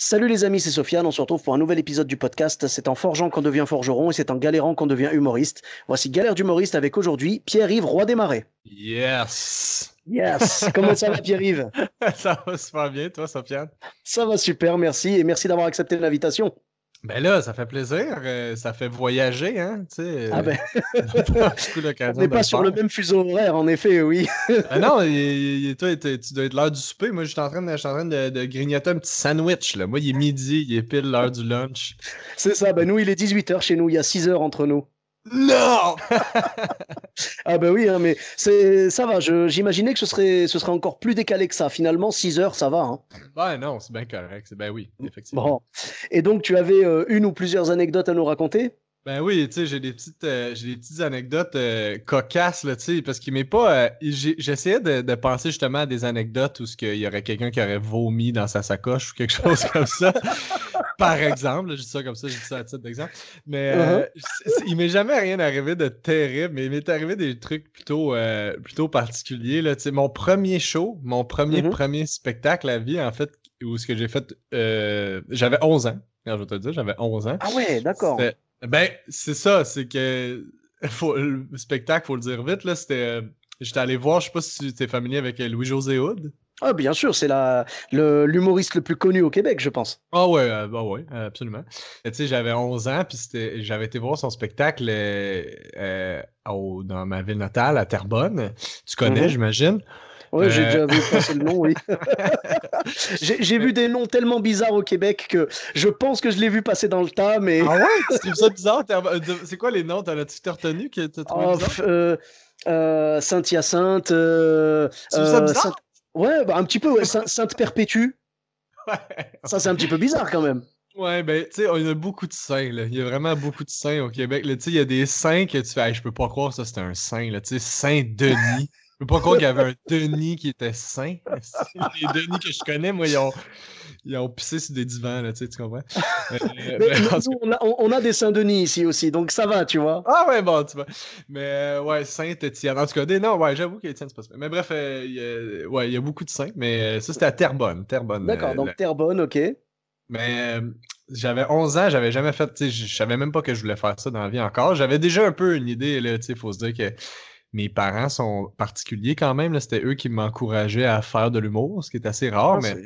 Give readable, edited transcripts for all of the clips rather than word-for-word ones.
Salut les amis, c'est Sofiane, on se retrouve pour un nouvel épisode du podcast. C'est en forgeant qu'on devient forgeron et c'est en galérant qu'on devient humoriste. Voici Galère d'humoriste avec aujourd'hui Pierre-Yves Roy des Marais. Yes! Yes! Comment ça va Pierre-Yves? Ça va super bien, toi, Sofiane? Ça va super, merci et merci d'avoir accepté l'invitation. Ben là, ça fait plaisir, ça fait voyager, hein, tu sais. Ah ben, On n'a pas beaucoup on l'occasion n'est de pas le sur le faire. même fuseau horaire, en effet, oui. Ben non, toi, tu dois être l'heure du souper. Moi, je suis en train de grignoter un petit sandwich, là. Moi, il est midi, il est pile l'heure du lunch. C'est ça, ben nous il est 18h chez nous, il y a 6 heures entre nous. Non! Ah ben oui, hein, mais ça va, j'imaginais que ce serait encore plus décalé que ça. Finalement, 6 heures, ça va, hein. Ben non, c'est bien correct. Ben oui, effectivement. Bon. Et donc tu avais une ou plusieurs anecdotes à nous raconter? Ben oui, tu sais, j'ai des petites anecdotes cocasses, là, tu sais, parce qu'il m'est pas... j'essayais de penser justement à des anecdotes où il y aurait quelqu'un qui aurait vomi dans sa sacoche ou quelque chose comme ça. Par exemple, là, je dis ça comme ça, je dis ça à titre d'exemple. Mais Uhum. il m'est jamais rien arrivé de terrible, mais il m'est arrivé des trucs plutôt particuliers, là. Tu sais, mon premier show, mon Mhm. premier spectacle à vie, en fait, où ce que j'ai fait... j'avais 11 ans, quand je vais te le dire, j'avais 11 ans. Ah ouais, d'accord. Ben, c'est ça, c'est que le spectacle, faut le dire vite, là, c'était... j'étais allé voir, je sais pas si tu es familier avec Louis-José Hood. Ah bien sûr, c'est l'humoriste le plus connu au Québec, je pense. Bah ouais, absolument. Tu sais, j'avais 11 ans, puis j'avais été voir son spectacle dans ma ville natale, à Terrebonne. Tu connais, Mhm. j'imagine. Ouais, j'ai Euh, déjà vu passer le nom, oui. J'ai vu des noms tellement bizarres au Québec que je pense que je l'ai vu passer dans le tas, mais Ah ouais? Tu trouves ça bizarre? C'est quoi les noms? T'en as-tu retenu que t'as trouvé oh, bizarre? Sainte-Hyacinthe, Tu trouves ça Sainte... bizarre? Ouais, bah, un petit peu, ouais, Sainte-Perpétue. Ouais. Ça, c'est un petit peu bizarre quand même. Ouais, ben, tu sais, on a beaucoup de saints, là. Il y a vraiment beaucoup de saints au Québec. Là, tu sais, il y a des saints que tu fais, hey, je peux pas croire que ça, c'était un saint, là. Tu sais, Saint-Denis. Je peux pas croire qu'il y avait un Denis qui était saint. Les Denis que je connais, moi, ils ont pissé sur des divans, là, tu comprends? Mais Ben, en tout nous, cas. on a des Saint-Denis ici aussi, donc ça va, tu vois. Ah ouais, bon, tu vois. Mais ouais, Saint-Étienne. En tout cas, non, ouais, j'avoue qu'Étienne, c'est pas ça. Mais bref, ouais, il y a beaucoup de saints, mais ça, c'était à Terrebonne. Terrebonne, D'accord, donc Terrebonne, ok. mais j'avais 11 ans, j'avais jamais fait, tu sais, je savais même pas que je voulais faire ça dans la vie encore. J'avais déjà un peu une idée, là, tu sais, faut se dire que mes parents sont particuliers quand même, là. C'était eux qui m'encourageaient à faire de l'humour, ce qui est assez rare, Ah, mais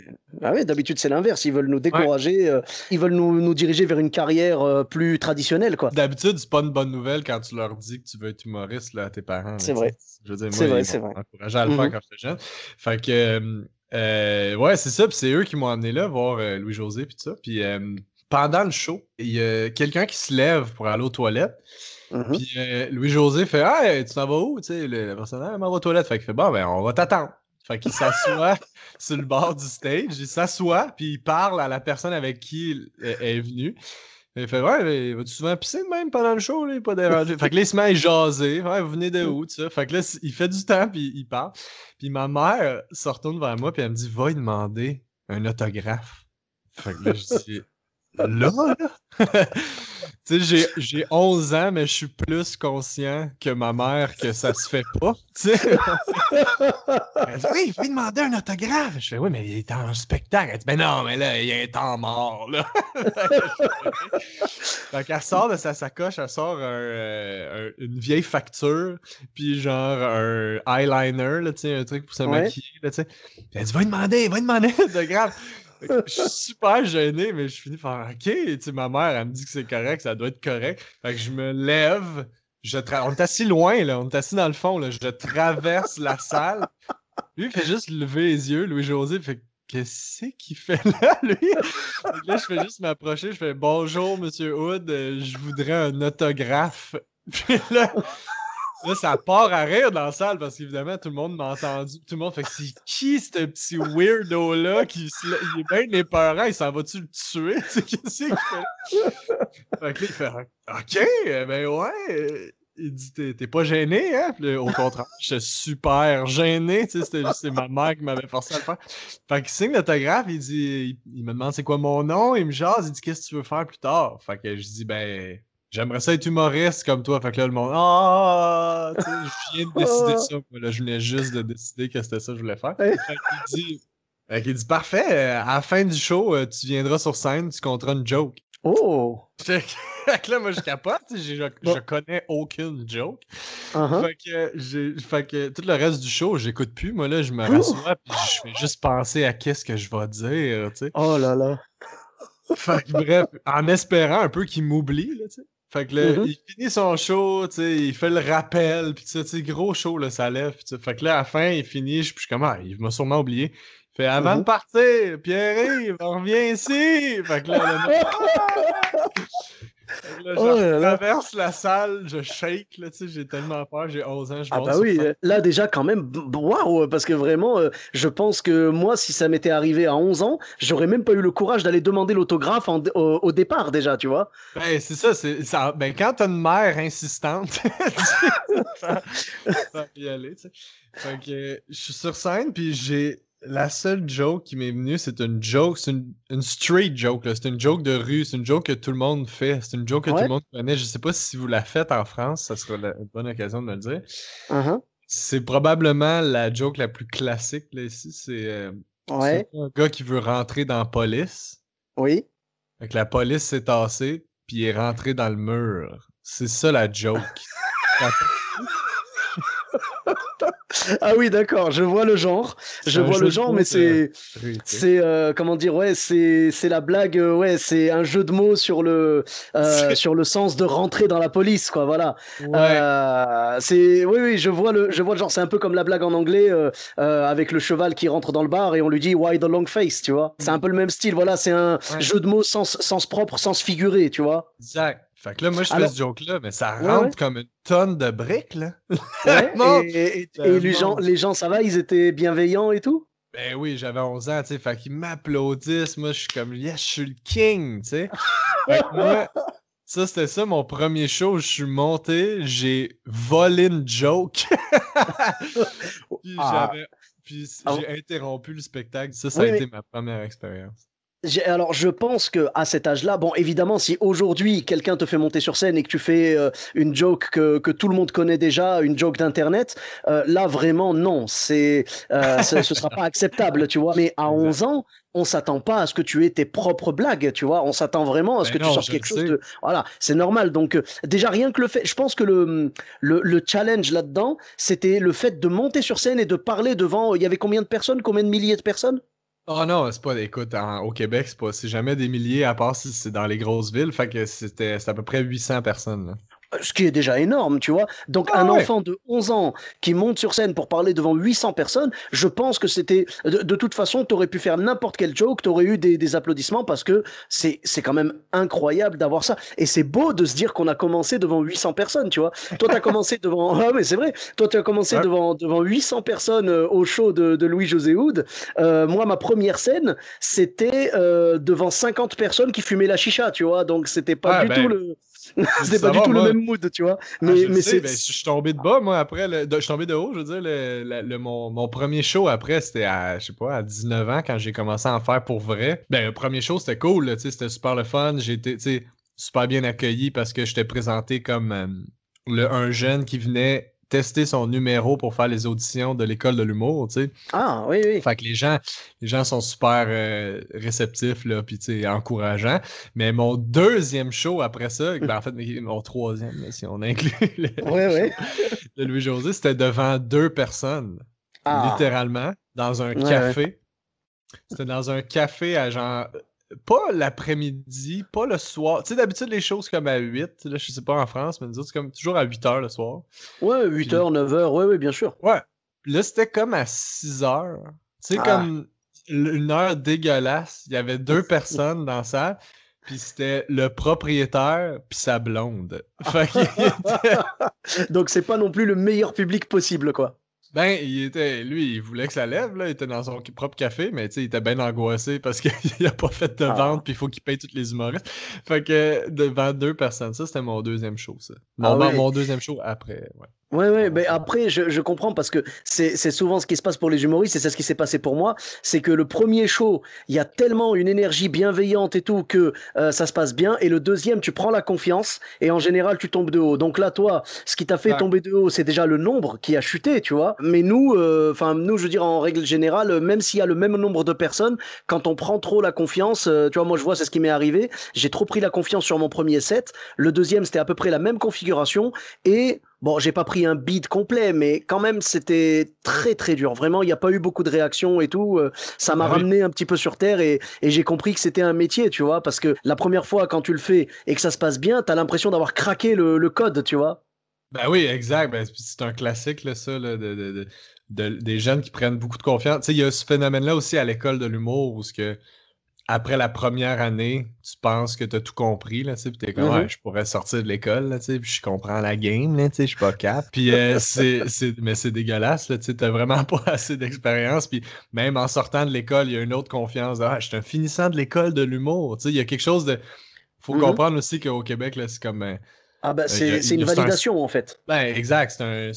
ah oui, d'habitude c'est l'inverse, ils veulent nous ouais, décourager, ils veulent nous diriger vers une carrière plus traditionnelle, quoi. d'habitude, c'est pas une bonne nouvelle quand tu leur dis que tu veux être humoriste, là, à tes parents, là, C'est tu sais. vrai, Je veux dire, c'est moi, vrai, ils c'est m'ont vrai. encouragé à le faire Mhm, quand j'étais jeune. Fait que, ouais, c'est ça, puis c'est eux qui m'ont amené là, voir Louis-José, puis tout ça. Puis pendant le show, il y a quelqu'un qui se lève pour aller aux toilettes. mhm. Puis Louis-José fait Hey, tu t'en vas où? Tu sais, le personnage, il m'en va aux toilettes. Fait qu'il fait Bon, ben, on va t'attendre. Fait qu'il s'assoit sur le bord du stage. Il s'assoit, puis il parle à la personne avec qui il est venu. Il fait Ouais, mais vas-tu souvent pisser de même pendant le show, là, pas dérangé. Fait que là, il se met à jaser. Ouais, vous venez de où, tout ça? Fait que là, il fait du temps, puis il parle. Puis ma mère se retourne vers moi, puis elle me dit Va lui demander un autographe. Fait que là, je dis Là, là? Tu sais, j'ai 11 ans, mais je suis plus conscient que ma mère que ça se fait pas. Tu sais, elle dit, oui, il faut lui demander un autographe. Je fais, oui, mais il est en spectacle. Elle dit, ben non, mais là, il est en mort, là. Fait que je fais, OK. Fait qu'elle sort de sa sacoche, elle sort une vieille facture, puis genre un eyeliner, là, tu sais, un truc pour se Ouais. maquiller, là, tu sais. Puis elle dit, va lui demander un autographe. Fait que je suis super gêné, mais je finis par OK, tu sais, ma mère, elle me dit que c'est correct, ça doit être correct. Fait que je me lève, on est assis loin, là, on est assis dans le fond, là, je traverse la salle. Lui, il fait juste lever les yeux, Louis-José, fait qu'est-ce qu'il fait là, lui? Fait que là, je fais juste m'approcher, je fais bonjour, monsieur Hood, je voudrais un autographe. Puis là, ça part à rire dans la salle parce qu'évidemment, tout le monde m'a entendu. Tout le monde fait c'est qui ce petit weirdo-là il est bien épeurant, il s'en va-tu le tuer? Qu'est-ce qu'il fait là? Fait que là, il fait OK, ben ouais. Il dit t'es pas gêné, hein? Puis là, au contraire, j'étais super gêné, tu sais, c'est ma mère qui m'avait forcé à le faire. Fait qu'il signe l'autographe, il me demande c'est quoi mon nom, il me jase, il dit qu'est-ce que tu veux faire plus tard? Fait que je dis ben j'aimerais ça être humoriste comme toi. Fait que là, le monde, ah, tu sais, je viens de décider ça. Moi, là, je venais juste de décider que c'était ça que je voulais faire. Fait qu'il dit, Fait qu'il dit parfait, à la fin du show, tu viendras sur scène, tu compteras une joke. Oh! Fait que, fait que là, moi, je capote, je Bon. connais aucune joke. Uh-huh. Fait que tout le reste du show, j'écoute plus. Moi, là, je me rassois, puis je fais juste penser à qu'est-ce que je vais dire, tu sais. Oh là là. Fait que bref, en espérant un peu qu'il m'oublie, là, tu sais. Fait que là, Mhm. il finit son show, tu sais, il fait le rappel, pis tu sais, gros show, là, ça lève, pis fait que là, à la fin, il finit, puis je suis comme, ah, il m'a sûrement oublié. Il fait, avant de Mhm. partir, Pierre-Yves, on revient ici! Fait que là, le monde, fait que là, je Oh là là. traverse la salle, je shake, là, tu sais, j'ai tellement peur, j'ai 11 ans, je Ah monte bah sur oui, scène. là déjà quand même, waouh, parce que vraiment, je pense que moi, si ça m'était arrivé à 11 ans, j'aurais même pas eu le courage d'aller demander l'autographe au départ déjà, tu vois. Ben, c'est ça, ben, quand t'as une mère insistante, tu vas y aller, tu sais. Fait que je suis sur scène, puis la seule joke qui m'est venue, c'est une joke, c'est une street joke, là. C'est une joke de rue, c'est une joke que tout le monde fait, c'est une joke que tout le Ouais. monde connaît. Je sais pas si vous la faites en France, ça sera une bonne occasion de me le dire. Mhm. C'est probablement la joke la plus classique, là, ici. C'est Ouais. un gars qui veut rentrer dans la police. Oui. Fait que la police s'est tassée, puis il est rentré dans le mur. C'est ça la joke. Ah oui, d'accord, je vois le genre. C'est Je un vois le jeu de genre, mots mais de c'est rue, tu sais. c'est comment dire, ouais, c'est la blague, ouais, c'est un jeu de mots C'est sur le sens de rentrer dans la police, quoi, voilà. ouais. C'est oui, oui, je vois le genre. C'est un peu comme la blague en anglais avec le cheval qui rentre dans le bar et on lui dit Why the long face, tu vois. C'est un peu le même style, voilà. C'est un Ouais, jeu de mots sens propre, sens figuré, tu vois. exact. Fait que là, moi, je fais Alors, ce joke-là, mais ça ouais, ouais. rentre comme une tonne de briques, là. Ouais, Non! et Le monde. les gens, ça va, ils étaient bienveillants et tout? Ben oui, j'avais 11 ans, tu sais, fait qu'ils m'applaudissent. Moi, je suis comme, yes, je suis le king, tu sais. Fait que moi, ça, c'était ça, mon premier show. Je suis monté, j'ai volé une joke. Puis Ah, j'ai ah, interrompu le spectacle. Ça a oui, été mais ma première expérience. alors je pense que à cet âge-là, bon, évidemment, si aujourd'hui quelqu'un te fait monter sur scène et que tu fais une joke que tout le monde connaît déjà, une joke d'internet, là vraiment non, ce sera pas acceptable, tu vois. Mais à Exact. 11 ans, on s'attend pas à ce que tu aies tes propres blagues, tu vois. On s'attend vraiment à ce Ben que tu non, sortes je le quelque chose sais. de, voilà, c'est normal. Donc déjà rien que le fait, je pense que le challenge là-dedans, c'était le fait de monter sur scène et de parler devant. Il y avait combien de personnes, combien de milliers de personnes? Oh non, c'est pas, écoute, au Québec, c'est jamais des milliers, à part si c'est dans les grosses villes, fait que c'est à peu près 800 personnes, là. Ce qui est déjà énorme, tu vois. Donc, Ah un ouais! enfant de 11 ans qui monte sur scène pour parler devant 800 personnes, je pense que c'était. De toute façon, tu aurais pu faire n'importe quel joke, tu aurais eu des applaudissements parce que c'est quand même incroyable d'avoir ça. Et c'est beau de se dire qu'on a commencé devant 800 personnes, tu vois. Toi, tu as commencé devant. Ah, mais c'est vrai. Toi, tu as commencé Ouais. devant 800 personnes au show de Louis-José Hood. Moi, ma première scène, c'était devant 50 personnes qui fumaient la chicha, tu vois. Donc, c'était pas Ouais, du tout ben, le. faut C'était pas du savoir, tout le moi, même mood, tu vois. je le Mais sais, c'est. ben, je suis tombé de bas, moi, après, je suis tombé de haut, je veux dire, mon premier show après, c'était à, je sais pas, à 19 ans, quand j'ai commencé à en faire pour vrai. Ben, le premier show, c'était cool, là, tu sais, c'était super le fun, j'ai été, tu sais, super bien accueilli parce que j'étais présenté comme un jeune qui venait tester son numéro pour faire les auditions de l'école de l'humour, tu sais. Ah, oui, oui. Fait que les gens sont super réceptifs, là, puis tu sais, encourageants. Mais mon deuxième show après ça, ben en fait, mon troisième, là, si on inclut Ouais, le ouais. show de Louis-José, c'était devant deux personnes, Ah, littéralement, dans un ouais, ouais. café. C'était dans un café à genre, pas l'après-midi, pas le soir. Tu sais, d'habitude, les choses comme à 8, là, je sais pas en France, mais nous autres, c'est comme toujours à 8 heures le soir. Ouais, 8 Puis heures, 9 heures, ouais, ouais, bien sûr. ouais. Puis là, c'était comme à 6 heures. Tu sais, Ah. comme une heure dégueulasse. Il y avait deux personnes dans la salle. Puis c'était le propriétaire puis sa blonde. Fait qu'il était... Donc, c'est pas non plus le meilleur public possible, quoi. Ben, lui, il voulait que ça lève, là. Il était dans son propre café, mais tu sais, il était bien angoissé parce qu'il a pas fait de Ah, vente puis il faut qu'il paye tous les humoristes. Fait que devant deux personnes, ça, c'était mon deuxième show, ça. ah oui. Mon deuxième show après, ouais. Ouais, ouais, mais après, je comprends parce que c'est souvent ce qui se passe pour les humoristes et c'est ce qui s'est passé pour moi. C'est que le premier show, il y a tellement une énergie bienveillante et tout que ça se passe bien. Et le deuxième, tu prends la confiance et en général, tu tombes de haut. Donc là, toi, ce qui t'a fait Exact. tomber de haut, c'est déjà le nombre qui a chuté, tu vois. Mais nous, nous, je veux dire, en règle générale, même s'il y a le même nombre de personnes, quand on prend trop la confiance, tu vois, moi, je vois, c'est ce qui m'est arrivé. J'ai trop pris la confiance sur mon premier set. Le deuxième, c'était à peu près la même configuration. Et bon, j'ai pas pris un beat complet, mais quand même, c'était très très dur. Vraiment, il n'y a pas eu beaucoup de réactions et tout. Ça m'a Ben oui. ramené un petit peu sur terre et j'ai compris que c'était un métier, tu vois, parce que la première fois, quand tu le fais et que ça se passe bien, t'as l'impression d'avoir craqué le code, tu vois. Ben oui, exact. Ben, c'est un classique, là, ça, là, des jeunes qui prennent beaucoup de confiance. Tu sais, il y a ce phénomène-là aussi à l'école de l'humour où ce que après la première année, tu penses que t'as tout compris, là, tu sais, pis t'es comme, ouais, Mhm, je pourrais sortir de l'école, là, tu sais, pis je comprends la game, là, tu sais, je suis pas cap. Puis mais c'est dégueulasse, là, tu sais, t'as vraiment pas assez d'expérience, puis même en sortant de l'école, il y a une autre confiance de, ah, je suis un finissant de l'école de l'humour, tu sais, il y a quelque chose de... Faut mhm. comprendre aussi qu'au Québec, là, c'est comme... Ah bah c'est il y une a- c'est un, validation en fait. ben, exact, un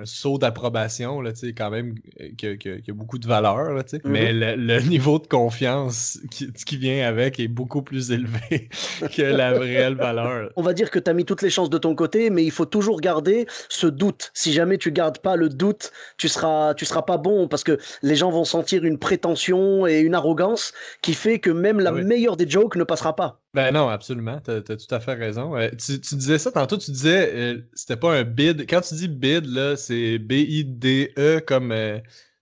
saut d'approbation, là, tu sais, quand même, qui a beaucoup de valeur, là, tu sais. Mais Mhm. le niveau de confiance qui vient avec est beaucoup plus élevé que la réelle valeur. On va dire que tu as mis toutes les chances de ton côté, mais il faut toujours garder ce doute. Si jamais tu gardes pas le doute, tu seras pas bon parce que les gens vont sentir une prétention et une arrogance qui fait que même la Ah oui. meilleure des jokes ne passera pas. Ben non, absolument, t'as tout à fait raison. Tu disais ça tantôt, tu disais, c'était pas un bid. Quand tu dis bid, là, c'est B-I-D-E comme,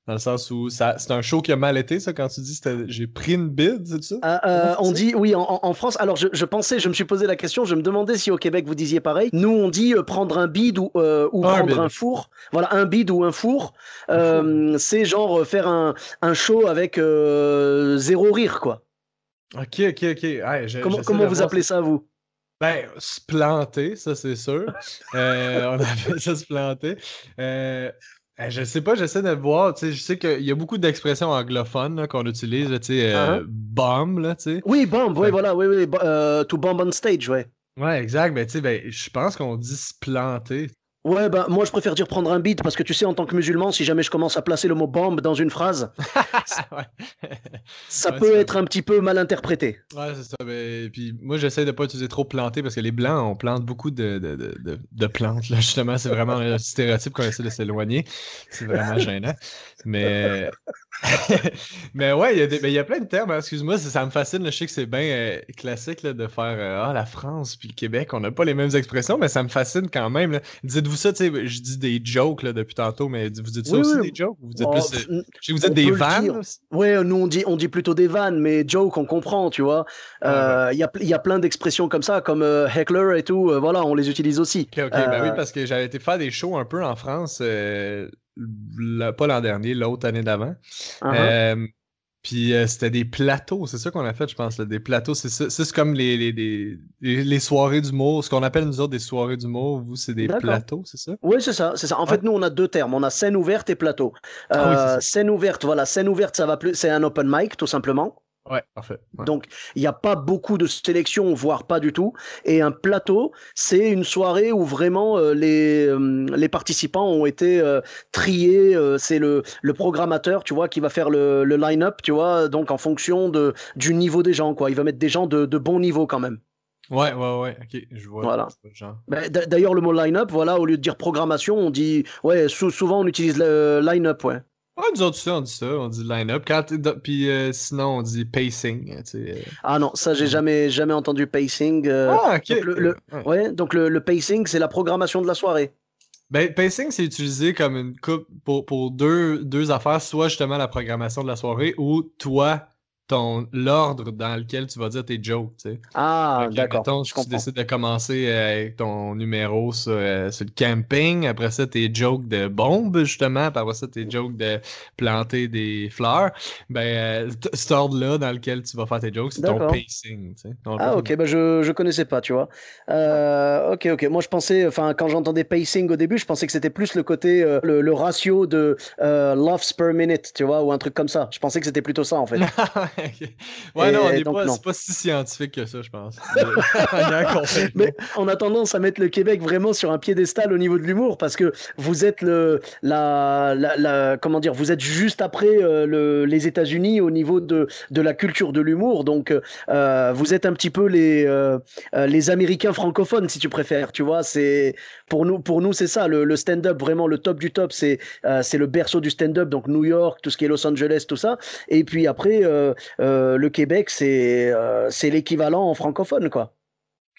dans le sens où c'est un show qui a mal été, ça, quand tu dis j'ai pris une bid, c'est ça? Comment tu dis On ça? dit, oui, en France, alors je pensais, je me suis posé la question, je me demandais si au Québec vous disiez pareil. Nous, on dit prendre un bide ou Ah, un prendre un bid. four. Voilà, un bide ou un four, Un four. c'est genre faire un show avec zéro rire, quoi. Ok, ok, ok. Ouais, j'essaie Comment de vous voir. appelez ça, vous? Ben, se planter, ça c'est sûr. On appelle ça se planter. Euh, je sais pas, j'essaie de voir. Tu sais, je sais qu'il y a beaucoup d'expressions anglophones là, qu'on utilise, là, tu sais, Hein? bomb, là, tu sais. Oui, bomb, oui, Fait voilà, oui, oui, to bomb on stage, ouais. ouais, exact. Ben, tu sais, ben, je pense qu'on dit se planter. Ouais, ben, moi, je préfère dire prendre un beat parce que tu sais, en tant que musulman, si jamais je commence à placer le mot bombe dans une phrase, Ouais. ça Ouais, tu peut fais être un petit peu mal interprété. ouais, c'est ça. Ben, puis moi, j'essaie de pas utiliser trop planter parce que les Blancs, on plante beaucoup de plantes. Là. Justement, c'est vraiment un stéréotype qu'on essaie de s'éloigner. C'est vraiment gênant. Mais, mais ouais, il y a plein de termes. Hein. Excuse-moi, ça me fascine. Là. Je sais que c'est bien classique là, de faire ah, la France puis le Québec, on n'a pas les mêmes expressions, mais ça me fascine quand même. Là. Dites-vous ça, tu sais, je dis des jokes là, depuis tantôt, mais vous dites ça Oui, aussi oui, des jokes? Vous dites oh, plus. Je sais que vous dites on des peut le vannes dire. aussi? Ouais, nous, on dit plutôt des vannes, mais joke, on comprend, tu vois. Ah, ouais. Il y a plein d'expressions comme ça, comme heckler et tout, voilà, on les utilise aussi. Ok, ok, ben oui, parce que j'avais été faire des shows un peu en France, pas l'an dernier, l'autre année d'avant. Hein, Euh, Puis c'était des plateaux, c'est ça qu'on a fait, je pense, là, des plateaux. C'est comme les soirées d'humour, ce qu'on appelle nous autres des soirées d'humour. Vous, c'est des d'accord. plateaux, c'est ça? Oui, c'est ça, c'est ça. En Ouais. fait, nous, on a deux termes. On a scène ouverte et plateau. Ah oui, c'est ça. Scène ouverte, voilà, scène ouverte, ça va plus, c'est un open mic, tout simplement. Ouais, parfait. Ouais. Donc, il n'y a pas beaucoup de sélection, voire pas du tout. Et un plateau, c'est une soirée où vraiment les participants ont été triés. C'est le programmateur, tu vois, qui va faire le line-up, tu vois, donc en fonction du niveau des gens, quoi. Il va mettre des gens de bon niveau quand même. Ouais, ouais, ouais, ok, je Voilà. vois le genre. Ben, d'ailleurs, le mot line-up, voilà, au lieu de dire programmation, on dit, ouais, souvent on utilise le line-up, ouais. Ouais, nous autres, ça, on dit line-up. Puis sinon, on dit pacing, tu sais. Ah non, ça, j'ai Ouais. jamais entendu pacing. Ah, ok, Donc, ok. Ouais. ouais, donc le pacing, c'est la programmation de la soirée. Ben, pacing, c'est utilisé comme une coupe pour deux affaires, soit justement la programmation de la soirée ou toi, l'ordre dans lequel tu vas dire tes jokes, tu sais. Fait Ah, que, d'accord, mettons, je si tu comprends. décides de commencer avec ton numéro sur le camping, après ça, tes jokes de bombe, justement, puis après ça, tes jokes de planter des fleurs, ben, cet ordre-là dans lequel tu vas faire tes jokes, c'est ton D'accord. pacing, tu sais. On l'appelle Ah, comme ok, ça. bah je connaissais pas, tu vois. Ok, ok. Moi, je pensais, enfin, quand j'entendais pacing au début, je pensais que c'était plus le côté, le ratio de laughs per minute, tu vois, ou un truc comme ça. Je pensais que c'était plutôt ça, en fait. Ouais, non, Donc non. c'est pas si scientifique que ça, je pense. La manière qu'on fait Mais l'humour. on a tendance à mettre le Québec vraiment sur un piédestal au niveau de l'humour parce que vous êtes comment dire, vous êtes juste après les États-Unis au niveau de la culture de l'humour. Donc vous êtes un petit peu les Américains francophones, si tu préfères. Tu vois, c'est pour nous, c'est ça. Le stand-up, vraiment le top du top, c'est le berceau du stand-up. Donc New York, tout ce qui est Los Angeles, tout ça. Et puis après, le Québec, c'est l'équivalent en francophone, quoi.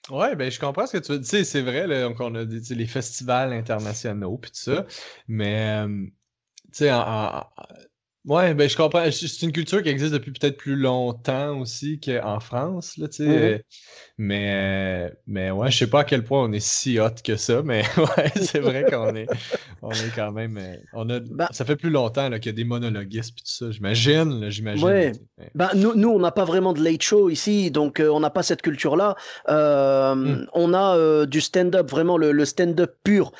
Ouais, ben je comprends ce que tu veux dire. Tu sais, c'est vrai, là, donc on a tu sais, les festivals internationaux puis tout ça, mais tu sais, ouais, ben je comprends. C'est une culture qui existe depuis peut-être plus longtemps aussi qu'en France, là, tu sais. Mhm. Mais ouais, je sais pas à quel point on est si hot que ça, mais ouais, c'est vrai on est quand même, Bah, ça fait plus longtemps là, qu'il y a des monologuistes puis tout ça. J'imagine, là, j'imagine, là, ouais. tu sais. Ben, nous, on n'a pas vraiment de late show ici, donc on n'a pas cette culture-là. Hmm. On a du stand-up, vraiment le stand-up pur,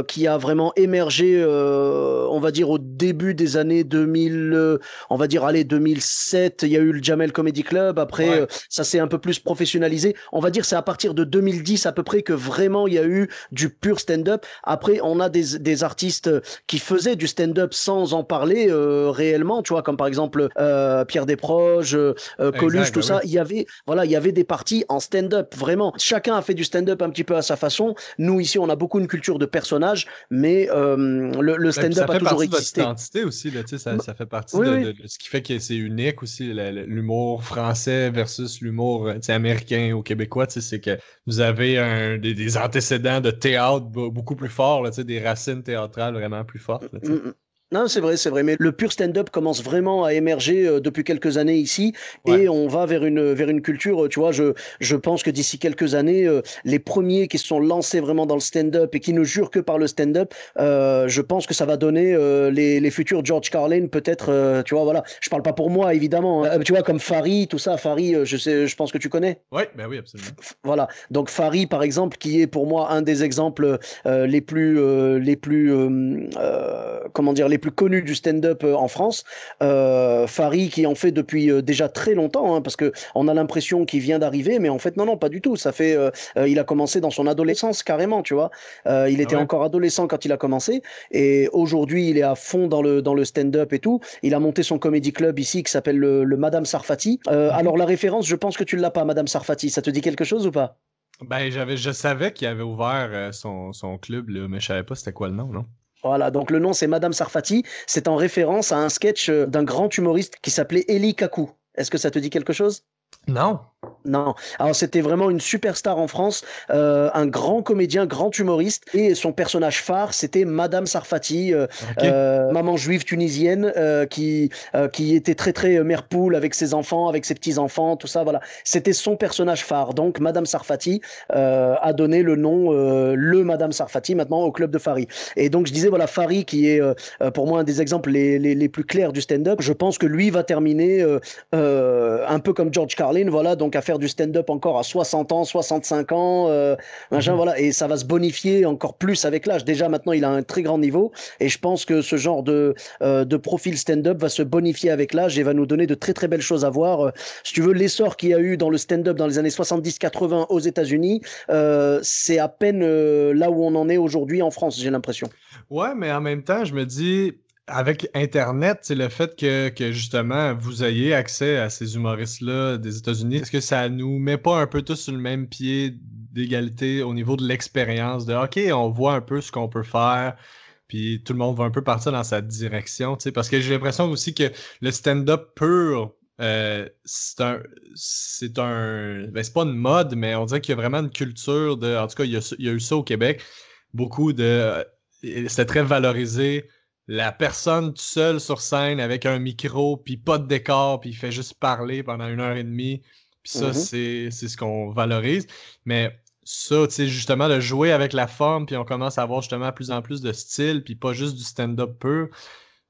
qui a vraiment émergé, on va dire, au début des années 2000, on va dire, allez, 2007, il y a eu le Jamel Comedy Club, après, Ouais, ça s'est un peu plus professionnalisé. On va dire, c'est à partir de 2010 à peu près que vraiment il y a eu du pur stand-up. Après, on a des artistes qui faisaient du stand-up sans en parler réellement, tu vois, comme par exemple Pierre Desproges, Coluche, exact, tout ben oui. ça. Il y avait des parties en stand-up, vraiment. Chacun a fait du stand-up un petit peu à sa façon. Nous, ici, on a beaucoup une culture de personnages, mais le Ben, puis stand-up ça a fait toujours partie de votre existé. identité aussi, là, tu sais, Bah, ça fait partie oui, oui. de ce qui fait que c'est unique aussi, l'humour français versus l'humour tu sais, américain ou québécois, tu sais, c'est que vous avez des antécédents de théâtre beaucoup plus forts, là, tu sais, des racines théâtrales vraiment plus fortes, là, tu Mm, sais. mm. Non, c'est vrai, mais le pur stand-up commence vraiment à émerger depuis quelques années ici, Ouais, et on va vers une culture, tu vois, je pense que d'ici quelques années, les premiers qui se sont lancés vraiment dans le stand-up et qui ne jurent que par le stand-up, je pense que ça va donner les futurs George Carlin, peut-être, tu vois, voilà, je parle pas pour moi, évidemment, hein. Tu vois, comme Farid, tout ça, Farid, je pense que tu connais. ouais, ben oui, absolument. Voilà, donc Farid par exemple, qui est pour moi un des exemples comment dire, les plus connus du stand-up en France. Farid qui en fait depuis déjà très longtemps, hein, parce que on a l'impression qu'il vient d'arriver, mais en fait non, non, pas du tout. Il a commencé dans son adolescence carrément, tu vois. Il Ah était ouais? encore adolescent quand il a commencé, et aujourd'hui il est à fond dans le stand-up et tout. Il a monté son comedy club ici qui s'appelle le Madame Sarfati. Mhm. Alors la référence, je pense que tu l'as pas, Madame Sarfati. Ça te dit quelque chose ou pas? Ben, je savais qu'il avait ouvert son club, là, mais je savais pas c'était quoi le nom, non? Voilà, donc le nom c'est Madame Sarfati. C'est en référence à un sketch d'un grand humoriste qui s'appelait Eli Kaku. Est-ce que ça te dit quelque chose? Non. Non. Alors c'était vraiment une superstar en France, un grand comédien, grand humoriste, et son personnage phare c'était Madame Sarfati, OK. maman juive tunisienne qui était très très mère poule avec ses enfants, avec ses petits enfants, tout ça. Voilà, c'était son personnage phare. Donc Madame Sarfati a donné le nom le Madame Sarfati maintenant au club de Fari. Et donc je disais voilà Fari qui est pour moi un des exemples les plus clairs du stand-up. Je pense que lui va terminer un peu comme George Carlin, voilà, donc à faire du stand-up encore à 60 ans, 65 ans, machin, Mhm. voilà, et ça va se bonifier encore plus avec l'âge. Déjà maintenant, il a un très grand niveau, et je pense que ce genre de profil stand-up va se bonifier avec l'âge et va nous donner de très très belles choses à voir. Si tu veux, l'essor qu'il y a eu dans le stand-up dans les années 70-80 aux États-Unis, c'est à peine là où on en est aujourd'hui en France, j'ai l'impression. Ouais, mais en même temps, je me dis, avec Internet, c'est le fait que justement vous ayez accès à ces humoristes-là des États-Unis, est-ce que ça nous met pas un peu tous sur le même pied d'égalité au niveau de l'expérience, de OK, on voit un peu ce qu'on peut faire, puis tout le monde va un peu partir dans sa direction, tu sais, parce que j'ai l'impression aussi que le stand-up pur, ben c'est pas une mode, mais on dirait qu'il y a vraiment une culture de, en tout cas, il y a eu ça au Québec, beaucoup de c'était très valorisé. La personne toute seule sur scène avec un micro, puis pas de décor, puis il fait juste parler pendant 1 heure et demie. Puis ça, Mhm. c'est ce qu'on valorise. Mais ça, tu sais, justement, de jouer avec la forme, puis on commence à avoir justement de plus en plus de style, puis pas juste du stand-up pur.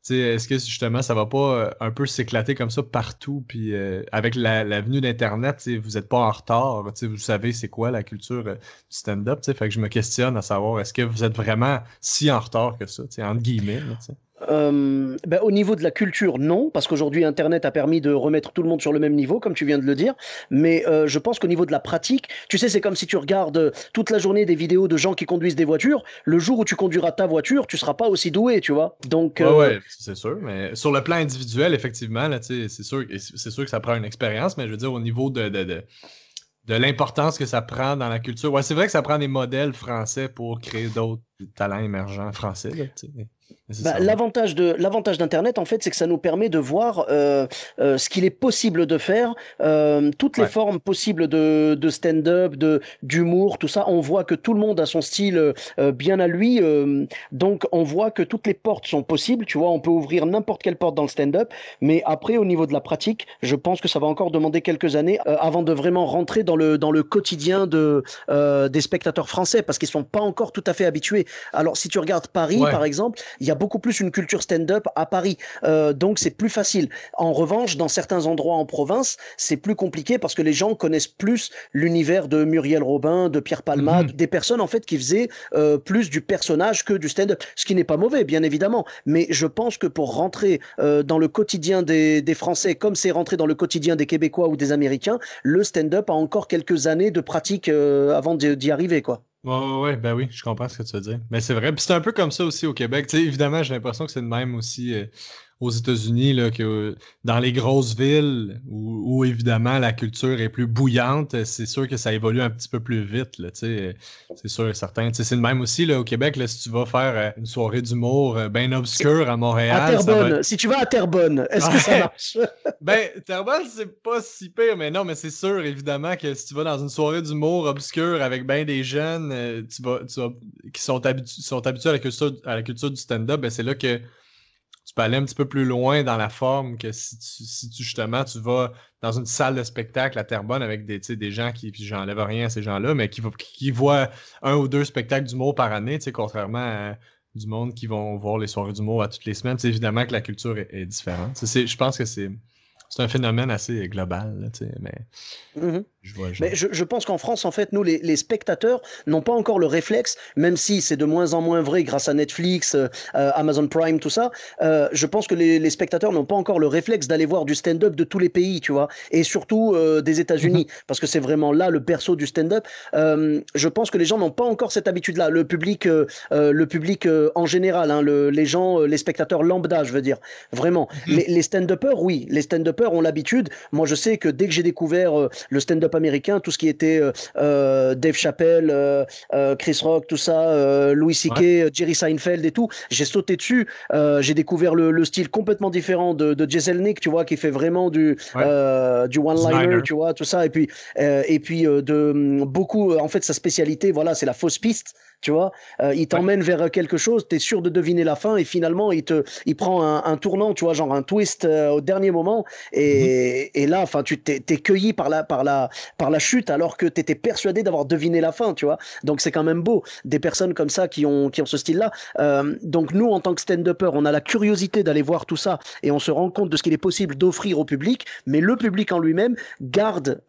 Tu sais, est-ce que justement ça va pas un peu s'éclater comme ça partout, puis avec la venue d'Internet, tu sais, vous êtes pas en retard, tu sais, vous savez c'est quoi la culture du stand-up, tu sais, fait que je me questionne à savoir est-ce que vous êtes vraiment si en retard que ça, tu sais, entre guillemets, là, tu sais. Ben, au niveau de la culture, non, parce qu'aujourd'hui, Internet a permis de remettre tout le monde sur le même niveau, comme tu viens de le dire. Mais je pense qu'au niveau de la pratique, tu sais, c'est comme si tu regardes toute la journée des vidéos de gens qui conduisent des voitures. Le jour où tu conduiras ta voiture, tu seras pas aussi doué, tu vois. Donc, Ouais, ouais, c'est sûr. Mais sur le plan individuel, effectivement, là, tu sais, c'est sûr que ça prend une expérience, mais je veux dire, au niveau de l'importance que ça prend dans la culture. Ouais, c'est vrai que ça prend des modèles français pour créer d'autres talents émergents français, là, tu sais, bah, nécessairement. l'avantage d'Internet, en fait, c'est que ça nous permet de voir ce qu'il est possible de faire, toutes les Ouais. formes possibles de stand-up, d'humour, tout ça. On voit que tout le monde a son style bien à lui, donc on voit que toutes les portes sont possibles. Tu vois, on peut ouvrir n'importe quelle porte dans le stand-up, mais après, au niveau de la pratique, je pense que ça va encore demander quelques années avant de vraiment rentrer dans le quotidien des spectateurs français, parce qu'ils sont pas encore tout à fait habitués. Alors, si tu regardes Paris, Ouais. par exemple, il y a beaucoup plus une culture stand-up à Paris. Donc, c'est plus facile. En revanche, dans certains endroits en province, c'est plus compliqué parce que les gens connaissent plus l'univers de Muriel Robin, de Pierre Palmade, Mhm. des personnes en fait qui faisaient plus du personnage que du stand-up. Ce qui n'est pas mauvais, bien évidemment. Mais je pense que pour rentrer dans le quotidien des Français, comme c'est rentré dans le quotidien des Québécois ou des Américains, le stand-up a encore quelques années de pratique avant d'y arriver, quoi. Ouais, ouais, ouais, ben oui, je comprends ce que tu veux dire. Mais c'est vrai. Puis c'est un peu comme ça aussi au Québec. Tu sais, évidemment, j'ai l'impression que c'est le même aussi aux États-Unis, là, que dans les grosses villes où évidemment la culture est plus bouillante, c'est sûr que ça évolue un petit peu plus vite, là, tu sais. C'est sûr et certain. Tu sais, c'est le même aussi là, au Québec, là, si tu vas faire une soirée d'humour bien C'est obscure à à Montréal, ça va être. Terrebonne. Si tu vas à Terrebonne, est-ce que ça Ouais. marche? Ben, Terrebonne, c'est pas si pire, mais non, mais c'est sûr, évidemment, que si tu vas dans une soirée d'humour obscure avec ben des jeunes qui sont habitués à la culture du stand-up, ben c'est là que tu peux aller un petit peu plus loin dans la forme que si tu justement, tu vas dans une salle de spectacle à Terrebonne avec des, tu sais, des gens qui, puis j'enlève rien à ces gens-là, mais qui voient un ou deux spectacles d'humour par année, tu sais, contrairement à du monde qui vont voir les soirées d'humour à toutes les semaines. C'est évidemment que la culture est différente. Je pense que c'est un phénomène assez global, là, tu sais, mais Mhm. je vois le Mais genre. je pense qu'en France, en fait, nous, les spectateurs n'ont pas encore le réflexe, même si c'est de moins en moins vrai grâce à Netflix, Amazon Prime, tout ça. Je pense que les spectateurs n'ont pas encore le réflexe d'aller voir du stand-up de tous les pays, tu vois, et surtout des Mhm. États-Unis, parce que c'est vraiment là le berceau du stand-up. Je pense que les gens n'ont pas encore cette habitude-là. Le public en général, hein, les gens, les spectateurs lambda, je veux dire, vraiment. Mhm. Les stand-uppers, oui, les stand-uppers ont l'habitude. Moi, je sais que dès que j'ai découvert le stand-up américain, tout ce qui était Dave Chappelle, Chris Rock, tout ça, Louis Ouais, C.K., Jerry Seinfeld et tout, j'ai sauté dessus. J'ai découvert le style complètement différent de Jeselnik, tu vois, qui fait vraiment ouais. du one-liner, Designer. tu vois, tout ça. Et puis beaucoup, en fait, sa spécialité, voilà, c'est la fausse piste. Tu vois, il Ouais. t'emmène vers quelque chose, tu es sûr de deviner la fin et finalement il prend un tournant, tu vois, genre un twist au dernier moment Mhm. et là, enfin, t'es cueilli par la chute alors que tu étais persuadé d'avoir deviné la fin, tu vois. Donc c'est quand même beau, des personnes comme ça qui ont ce style-là. Donc nous, en tant que stand-upper, on a la curiosité d'aller voir tout ça et on se rend compte de ce qu'il est possible d'offrir au public, mais le public en lui-même garde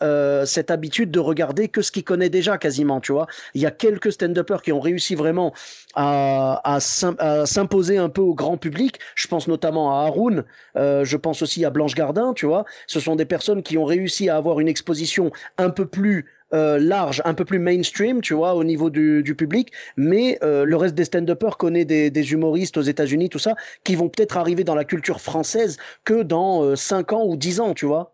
cette habitude de regarder que ce qu'il connaît déjà quasiment, tu vois. Il y a quelques stand-uppers qui ont réussi vraiment à s'imposer un peu au grand public. Je pense notamment à Haroun, je pense aussi à Blanche Gardin, tu vois. Ce sont des personnes qui ont réussi à avoir une exposition un peu plus large, un peu plus mainstream, tu vois, au niveau du public, mais le reste des stand-uppers connaît des humoristes aux États-Unis, tout ça, qui vont peut-être arriver dans la culture française que dans 5 ans ou 10 ans, tu vois.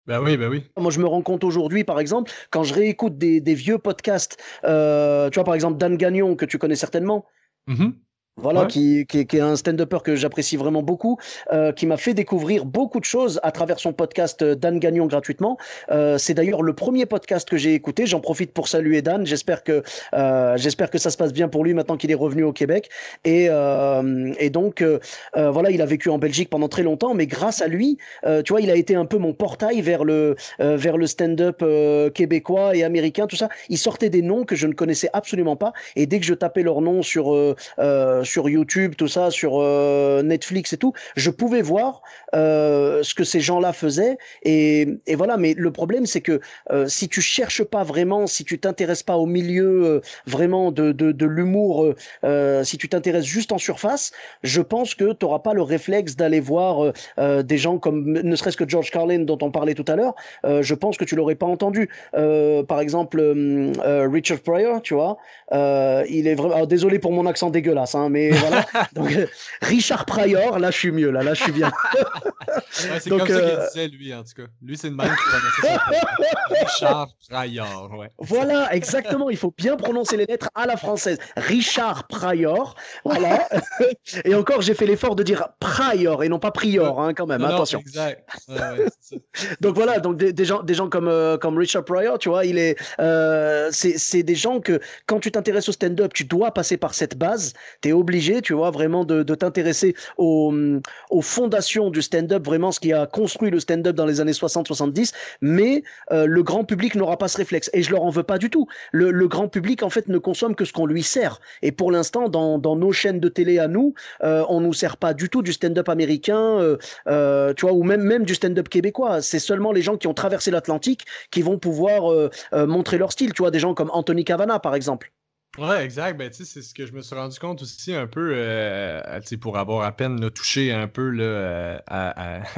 Ben oui, ben oui. Moi, je me rends compte aujourd'hui, par exemple, quand je réécoute des vieux podcasts, tu vois, par exemple, Dan Gagnon, que tu connais certainement, Mhm. voilà, Ouais. qui est un stand-upper que j'apprécie vraiment beaucoup, qui m'a fait découvrir beaucoup de choses à travers son podcast Dan Gagnon gratuitement. C'est d'ailleurs le premier podcast que j'ai écouté. J'en profite pour saluer Dan. J'espère que ça se passe bien pour lui maintenant qu'il est revenu au Québec. Et donc, voilà, il a vécu en Belgique pendant très longtemps, mais grâce à lui, tu vois, il a été un peu mon portail vers le stand-up québécois et américain, tout ça. Il sortait des noms que je ne connaissais absolument pas. Et dès que je tapais leurs noms sur YouTube, tout ça, sur Netflix et tout, je pouvais voir ce que ces gens-là faisaient. Et voilà, mais le problème, c'est que si tu cherches pas vraiment, si tu t'intéresses pas au milieu vraiment de l'humour, si tu t'intéresses juste en surface, je pense que tu n'auras pas le réflexe d'aller voir des gens comme, ne serait-ce que George Carlin dont on parlait tout à l'heure, je pense que tu l'aurais pas entendu. Par exemple, Richard Pryor, tu vois, il est vraiment. Désolé pour mon accent dégueulasse, hein, mais voilà. Donc, Richard Pryor, là je suis mieux, là je suis bien. Ouais, c'est Donc, comme ça qu'il disait, lui, en tout cas. Lui, c'est le même qui prononçait son prénom. Richard Pryor, ouais. voilà, exactement. Il faut bien prononcer les lettres à la française. Richard Pryor, voilà. Et encore, j'ai fait l'effort de dire Pryor et non pas Prior, hein, quand même. Non, non, Attention. exact. Ouais, c'est ça. Donc voilà, donc des gens comme Richard Pryor, tu vois, c'est des gens que quand tu t'intéresses au stand-up, tu dois passer par cette base. Tu es obligé, tu vois, vraiment de t'intéresser aux fondations du stand-up, vraiment ce qui a construit le stand-up dans les années 60-70. Mais le grand public n'aura pas ce réflexe. Et je leur en veux pas du tout. Le grand public, en fait, ne consomme que ce qu'on lui sert. Et pour l'instant, dans nos chaînes de télé à nous, on nous sert pas du tout du stand-up américain, tu vois, ou même du stand-up québécois. C'est seulement les gens qui ont traversé l'Atlantique qui vont pouvoir montrer leur style. Tu vois, des gens comme Anthony Cavana, par exemple. Ouais, exact. Ben, tu sais, c'est ce que je me suis rendu compte aussi un peu, tu sais, pour avoir à peine là, touché un peu là,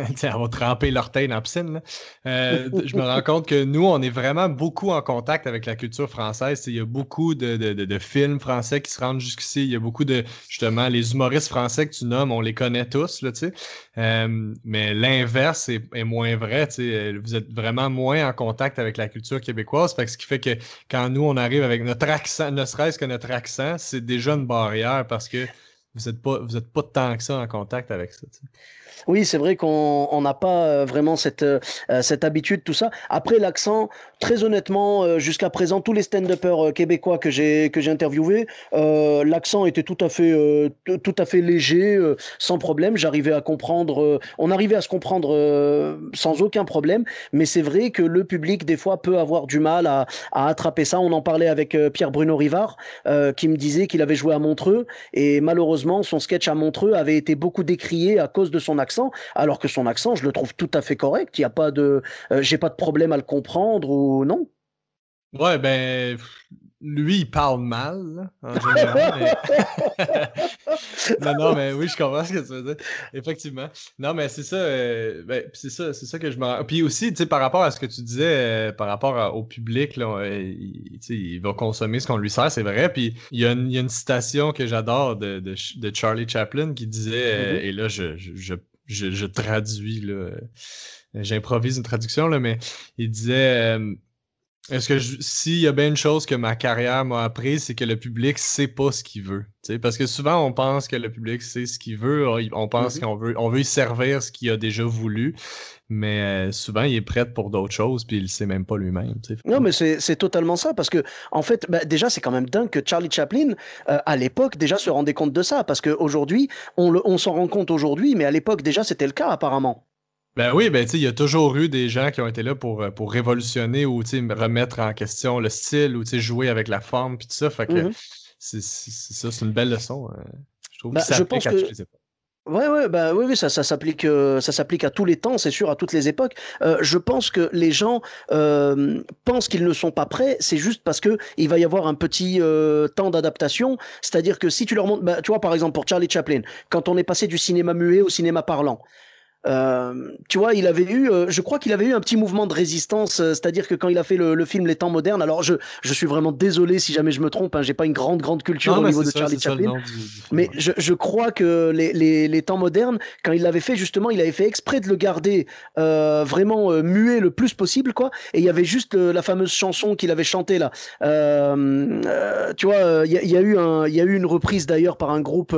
tu sais, avoir trempé l'orteil dans la piscine. Là. Je me rends compte que nous, on est vraiment beaucoup en contact avec la culture française. Tu sais, il y a beaucoup de films français qui se rendent jusqu'ici. Il y a beaucoup de, justement, les humoristes français que tu nommes, on les connaît tous, là, tu sais. Mais l'inverse est moins vrai. Tu sais. Vous êtes vraiment moins en contact avec la culture québécoise. Fait que ce qui fait que quand nous, on arrive avec notre accent, ne serait-ce que notre accent, c'est déjà une barrière parce que vous êtes pas tant que ça en contact avec ça. Tu sais. Oui, c'est vrai qu'on n'a pas vraiment cette habitude, tout ça. Après, l'accent, très honnêtement, jusqu'à présent, tous les stand-uppers québécois que j'ai interviewés, l'accent était tout à fait léger, sans problème. J'arrivais à comprendre, on arrivait à se comprendre sans aucun problème. Mais c'est vrai que le public, des fois, peut avoir du mal à attraper ça. On en parlait avec Pierre-Bruno Rivard, qui me disait qu'il avait joué à Montreux. Et malheureusement, son sketch à Montreux avait été beaucoup décrié à cause de son accent, alors que son accent, je le trouve tout à fait correct. Il y a pas de, j'ai pas de problème à le comprendre ou non. Ouais, ben, lui, il parle mal, là, en général, mais... Non, non, mais oui, je comprends ce que tu veux dire. Effectivement. Non, mais c'est ça, ben, c'est ça que je me rends. Puis aussi, tu sais, par rapport à ce que tu disais, par rapport au public, là, tu sais, il va consommer ce qu'on lui sert, c'est vrai. Puis il y a une citation que j'adore de Charlie Chaplin qui disait, Mhm. et là, je traduis, là, j'improvise une traduction, là, mais il disait, est-ce que s'il y a bien une chose que ma carrière m'a appris, c'est que le public sait pas ce qu'il veut. Tu sais, parce que souvent, on pense que le public sait ce qu'il veut, on pense Mhm. on veut y servir ce qu'il a déjà voulu, mais souvent, il est prêt pour d'autres choses, puis il le sait même pas lui-même. Tu sais. Non, mais c'est totalement ça, parce que, en fait, bah, déjà, c'est quand même dingue que Charlie Chaplin, à l'époque, déjà se rendait compte de ça, parce qu'aujourd'hui, on s'en rend compte aujourd'hui, mais à l'époque, déjà, c'était le cas, apparemment. Ben oui, ben tu sais, il y a toujours eu des gens qui ont été là pour révolutionner ou tu sais, remettre en question le style ou tu sais, jouer avec la forme puis tout ça. Fait que Mhm. c'est ça, c'est une belle leçon. Je trouve qui Bah, je s'applique pense à toutes que les époques. ouais, ouais, bah, oui, oui, ça s'applique à tous les temps, c'est sûr, à toutes les époques. Je pense que les gens pensent qu'ils ne sont pas prêts, c'est juste parce que il va y avoir un petit temps d'adaptation. C'est-à-dire que si tu leur montres, bah, tu vois, par exemple, pour Charlie Chaplin, quand on est passé du cinéma muet au cinéma parlant, tu vois, je crois qu'il avait eu un petit mouvement de résistance, c'est-à-dire que quand il a fait le film Les Temps modernes, alors je suis vraiment désolé si jamais je me trompe, hein, j'ai pas une grande culture Non, au mais niveau de c'est Charlie ça le Chaplin, nom du film. mais Ouais. je crois que les temps modernes, quand il l'avait fait, justement, il avait fait exprès de le garder vraiment muet le plus possible, quoi. Et il y avait juste la fameuse chanson qu'il avait chantée là. Tu vois, il y a eu il y a eu une reprise d'ailleurs par un groupe,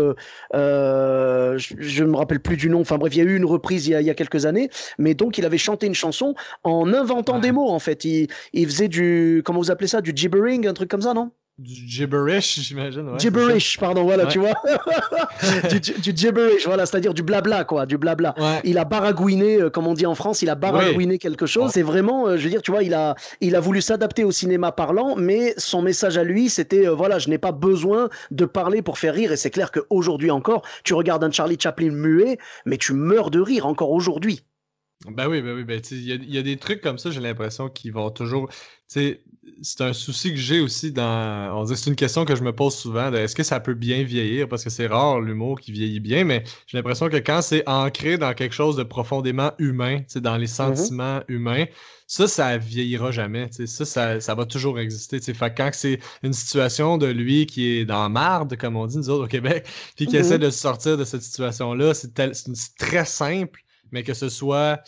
je ne me rappelle plus du nom. Enfin bref, il y a eu une reprise il y a quelques années. Mais donc, il avait chanté une chanson en inventant des Ouais. mots, en fait. Il faisait du, comment vous appelez ça, du gibbering, un truc comme ça, non? Du gibberish, j'imagine, ouais, c'est ça. Gibberish, pardon, voilà, tu Ouais, vois. Du gibberish, voilà, c'est-à-dire du blabla, quoi, du blabla. ouais, Il a baragouiné, comme on dit en France, il a oui. baragouiné quelque chose. Bon. C'est vraiment, je veux dire, tu vois, il a voulu s'adapter au cinéma parlant, mais son message à lui, c'était, voilà, je n'ai pas besoin de parler pour faire rire. Et c'est clair qu'aujourd'hui encore, tu regardes un Charlie Chaplin muet, mais tu meurs de rire encore aujourd'hui. Ben oui, ben, tu sais, il y a des trucs comme ça, j'ai l'impression qu'ils vont toujours. Tu sais, c'est un souci que j'ai aussi dans. On dirait c'est une question que je me pose souvent de est-ce que ça peut bien vieillir? Parce que c'est rare l'humour qui vieillit bien, mais j'ai l'impression que quand c'est ancré dans quelque chose de profondément humain, tu sais, dans les Mhm, sentiments humains, ça vieillira jamais. Tu sais, ça va toujours exister. Tu sais, fait que quand c'est une situation de lui qui est dans marde, comme on dit nous autres au Québec, puis qui essaie mhm. de sortir de cette situation-là, c'est très simple, mais que ce soit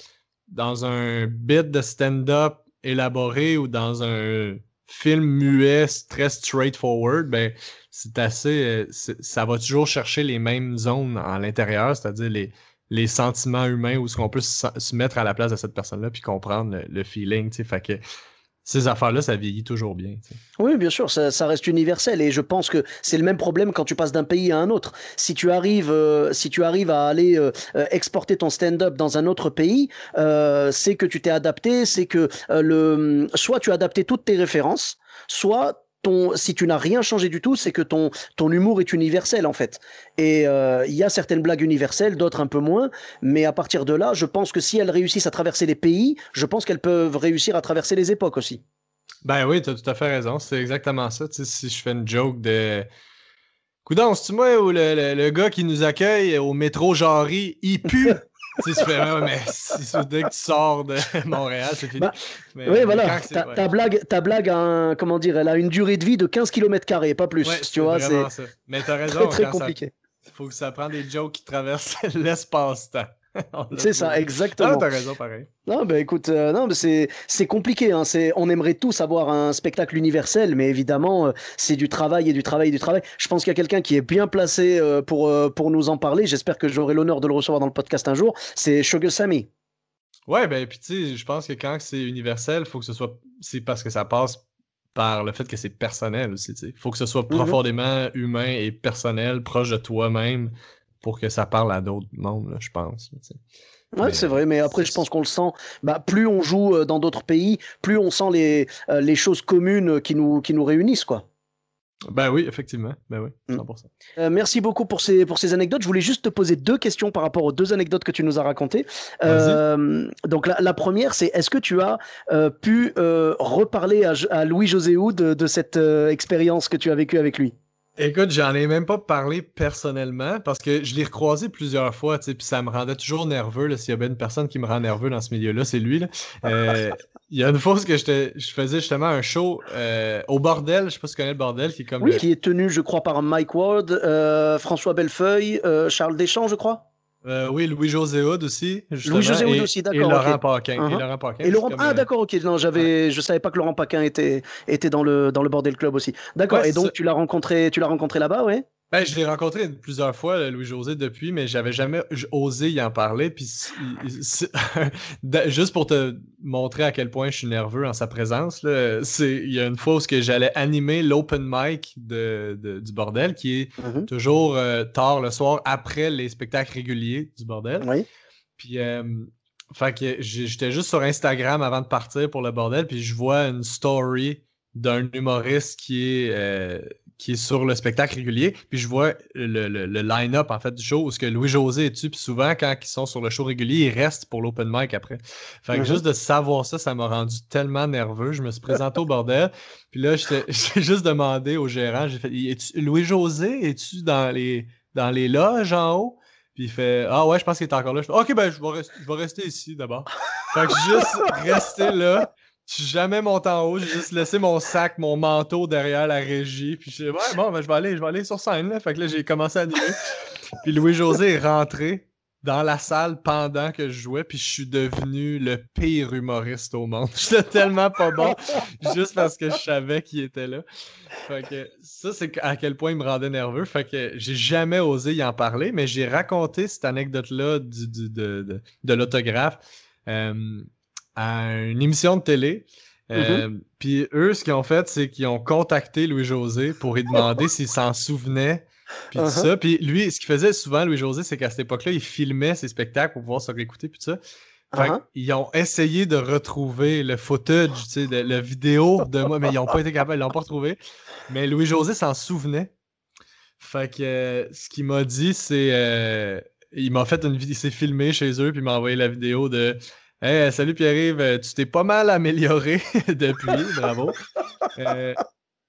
dans un bit de stand-up élaboré ou dans un film muet très straightforward, ben c'est assez. Ça va toujours chercher les mêmes zones à l'intérieur, c'est-à-dire les sentiments humains où ce qu'on peut se mettre à la place de cette personne-là puis comprendre le feeling, tu sais. Fait que ces affaires-là, ça vieillit toujours bien, tu sais. Oui, bien sûr, ça reste universel et je pense que c'est le même problème quand tu passes d'un pays à un autre. Si tu arrives à aller exporter ton stand-up dans un autre pays, c'est que tu t'es adapté, c'est que soit tu as adapté toutes tes références, soit si tu n'as rien changé du tout, c'est que ton humour est universel en fait. Et il y a certaines blagues universelles, d'autres un peu moins, mais à partir de là, je pense que si elles réussissent à traverser les pays, je pense qu'elles peuvent réussir à traverser les époques aussi. Ben oui, t'as tout à fait raison, c'est exactement ça. Tu sais, si je fais une joke de coudonc, c'est-tu moi ou le gars qui nous accueille au métro Jarry, il pue? Tu sais, tu fais, ouais, mais si dès que tu sors de Montréal, c'est fini. Bah, oui, Mais voilà. quand c'est. Ouais, Ta blague comment dire, elle a une durée de vie de 15 km², pas plus. ouais, Tu c'est vois, c'est vraiment ça. Mais t'as très, raison, très quand ça. compliqué. Faut que ça prend des jokes qui traversent l'espace-temps. On l'a C'est ça, trouvé. Non, exactement. t'as raison, pareil. Non, bah écoute, non, mais c'est compliqué. Hein. On aimerait tous avoir un spectacle universel, mais évidemment, c'est du travail et du travail et du travail. Je pense qu'il y a quelqu'un qui est bien placé pour nous en parler. J'espère que j'aurai l'honneur de le recevoir dans le podcast un jour. C'est Sugar Sammy. Ouais, ben, puis tu sais, je pense que quand c'est universel, faut que ce soit. C'est parce que ça passe par le fait que c'est personnel aussi, tu sais. Faut que ce soit Mhm. profondément humain et personnel, proche de toi-même, pour que ça parle à d'autres mondes, là, je pense, tu sais. Ouais, c'est Mais vrai, mais après, c'est je pense qu'on le sent. Bah, plus on joue dans d'autres pays, plus on sent les choses communes qui nous réunissent, quoi. ben oui, effectivement. Ben oui, Mm. 100%. Merci beaucoup pour ces anecdotes. Je voulais juste te poser deux questions par rapport aux deux anecdotes que tu nous as racontées. Vas-y. Donc, la première, c'est est-ce que tu as pu reparler à Louis-José Houd de cette expérience que tu as vécue avec lui? Écoute, j'en ai même pas parlé personnellement parce que je l'ai recroisé plusieurs fois, tu sais, puis ça me rendait toujours nerveux, là. S'il y a bien une personne qui me rend nerveux dans ce milieu-là, c'est lui, là. Euh, il y a une fois où je faisais justement un show au Bordel, je sais pas si tu connais le Bordel, qui est comme Oui, le. qui est tenu, je crois, par Mike Ward, François Bellefeuille, Charles Deschamps, je crois. Oui, Louis-José Hood aussi, justement, Louis-José Houd aussi, et d'accord, ok. Laurent Paquin. Et Uhum. Laurent Paquin, Et c'est Laurent... comme. Ah, d'accord, ok. Non, Ouais, je savais pas que Laurent Paquin était dans le Bordel Club aussi. ouais, D'accord. Et c'est ça. donc, tu l'as rencontré là-bas, ouais? Ben, je l'ai rencontré plusieurs fois, Louis-José, depuis, mais j'avais jamais osé y en parler. Puis, juste pour te montrer à quel point je suis nerveux en sa présence, là, il y a une fois où j'allais animer l'open mic du bordel, qui est Mhm. toujours tard le soir, après les spectacles réguliers du bordel. Oui. Puis, fait que j'étais juste sur Instagram avant de partir pour le bordel, puis je vois une story d'un humoriste qui est sur le spectacle régulier, puis je vois le line-up en fait du show où ce que Louis-José est dessus, puis souvent quand ils sont sur le show régulier, ils restent pour l'open mic après. Fait que Mhm. juste de savoir ça, ça m'a rendu tellement nerveux. Je me suis présenté au bordel, puis là, j'ai juste demandé au gérant, j'ai fait Louis-José, es-tu dans les loges en haut? Puis il fait ah ouais, je pense qu'il est encore là. Je fais ok, ben je vais rester ici d'abord. Fait que juste rester là. Je suis jamais monté en haut, j'ai juste laissé mon sac, mon manteau derrière la régie. Puis je dis ouais, bon, ben je vais aller sur scène là. Fait que là, j'ai commencé à animer. Puis Louis-José est rentré dans la salle pendant que je jouais, puis je suis devenu le pire humoriste au monde. J'étais tellement pas bon, juste parce que je savais qu'il était là. Fait que ça, c'est à quel point il me rendait nerveux. Fait que j'ai jamais osé y en parler, mais j'ai raconté cette anecdote-là de l'autographe euh, à une émission de télé. Mhm. Puis eux, ce qu'ils ont fait, c'est qu'ils ont contacté Louis-José pour lui demander s'il s'en souvenait, puis tout Mhm. ça. Puis lui, ce qu'il faisait souvent, Louis-José, c'est qu'à cette époque-là, il filmait ses spectacles pour pouvoir se réécouter, puis tout ça. Fait Mhm. qu'ils ont essayé de retrouver le footage, tu sais, la vidéo de moi, mais ils n'ont pas été capables, ils l'ont pas retrouvé. Mais Louis-José s'en souvenait. Fait que ce qu'il m'a dit, c'est. Il m'a fait une vidéo, il s'est filmé chez eux, puis il m'a envoyé la vidéo de Hey, salut Pierre-Yves, tu t'es pas mal amélioré depuis, bravo. Euh,